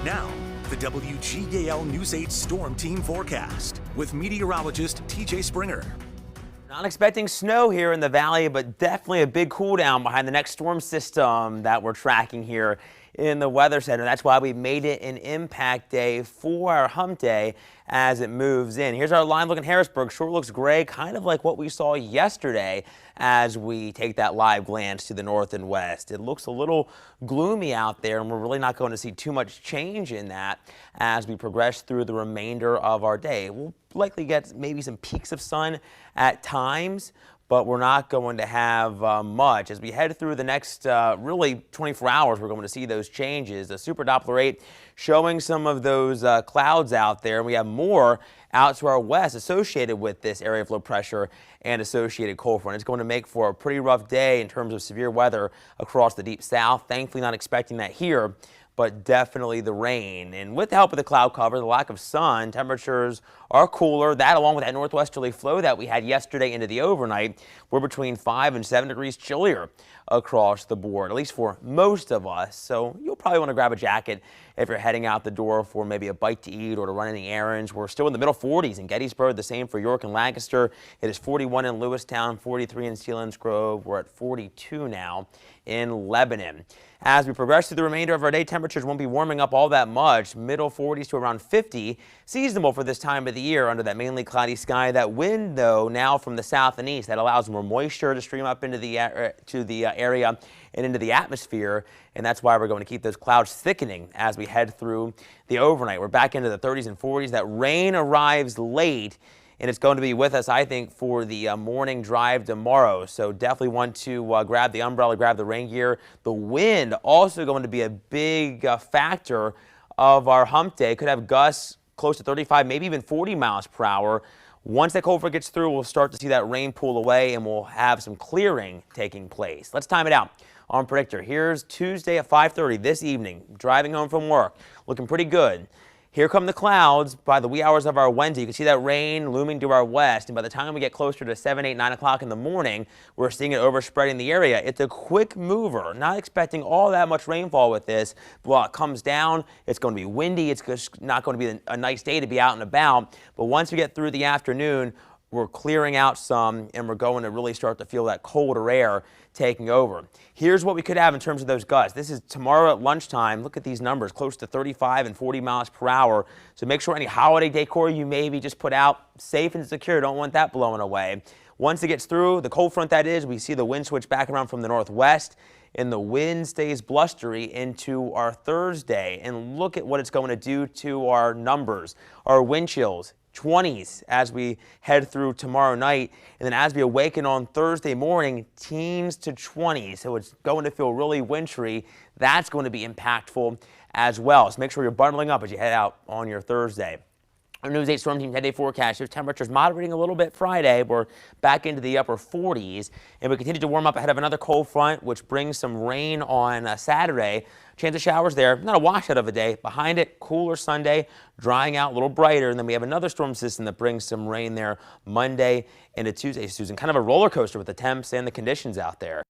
Now, the WGAL News 8 Storm Team forecast with meteorologist TJ Springer. Not expecting snow here in the valley, but definitely a big cool down behind the next storm system that we're tracking here in the Weather Center. That's why we made it an impact day for our hump day as it moves in. Here's our live look in Harrisburg. Sure looks gray, kind of like what we saw yesterday as we take that live glance to the north and west. It looks a little gloomy out there, and we're really not going to see too much change in that as we progress through the remainder of our day. We'll likely get maybe some peaks of sun at times, but we're not going to have much. As we head through the next really 24 hours, we're going to see those changes. The Super Doppler 8 showing some of those clouds out there, and we have more out to our west associated with this area of low pressure and associated cold front. It's going to make for a pretty rough day in terms of severe weather across the deep south. Thankfully, not expecting that here, but definitely the rain. And with the help of the cloud cover, the lack of sun, temperatures are cooler. That, along with that northwesterly flow that we had yesterday into the overnight, we're between 5 and 7 degrees chillier across the board, at least for most of us. So you'll probably want to grab a jacket if you're heading out the door for maybe a bite to eat or to run any errands. We're still in the middle 40s in Gettysburg, the same for York and Lancaster. It is 41 in Lewistown, 43 in Selinsgrove. We're at 42 now in Lebanon. As we progress through the remainder of our day, temperatures won't be warming up all that much. Middle 40s to around 50, seasonable for this time of the year under that mainly cloudy sky. That wind, though, now from the south and east, that allows more moisture to stream up into the area and into the atmosphere, and that's why we're going to keep those clouds thickening as we head through the overnight. We're back into the 30s and 40s. That rain arrives late, and it's going to be with us, I think, for the morning drive tomorrow. So definitely want to grab the umbrella, grab the rain gear. The wind also going to be a big factor of our hump day. Could have gusts close to 35, maybe even 40 miles per hour. Once that cold front gets through, we'll start to see that rain pull away, and we'll have some clearing taking place. Let's time it out on Predictor. Here's Tuesday at 5:30 this evening. Driving home from work, looking pretty good. Here come the clouds by the wee hours of our Wednesday. You can see that rain looming to our west, and by the time we get closer to 7, 8, 9 o'clock in the morning, we're seeing it overspreading the area. It's a quick mover. Not expecting all that much rainfall with this. But while it comes down, it's going to be windy. It's just not going to be a nice day to be out and about. But once we get through the afternoon, we're clearing out some, and we're going to really start to feel that colder air taking over. Here's what we could have in terms of those gusts. This is tomorrow at lunchtime. Look at these numbers, close to 35 and 40 miles per hour. So make sure any holiday decor you maybe just put out, safe and secure. Don't want that blowing away. Once it gets through, the cold front that is, we see the wind switch back around from the northwest, and the wind stays blustery into our Thursday. And look at what it's going to do to our numbers, our wind chills. 20s as we head through tomorrow night, and then as we awaken on Thursday morning, teens to 20s. So it's going to feel really wintry. That's going to be impactful as well. So make sure you're bundling up as you head out on your Thursday. Our News 8 Storm Team 10-day forecast shows temperatures moderating a little bit Friday. We're back into the upper 40s, and we continue to warm up ahead of another cold front, which brings some rain on Saturday. Chance of showers there, not a washout of a day. Behind it, cooler Sunday, drying out a little brighter, and then we have another storm system that brings some rain there Monday into Tuesday, Susan. Kind of a roller coaster with the temps and the conditions out there.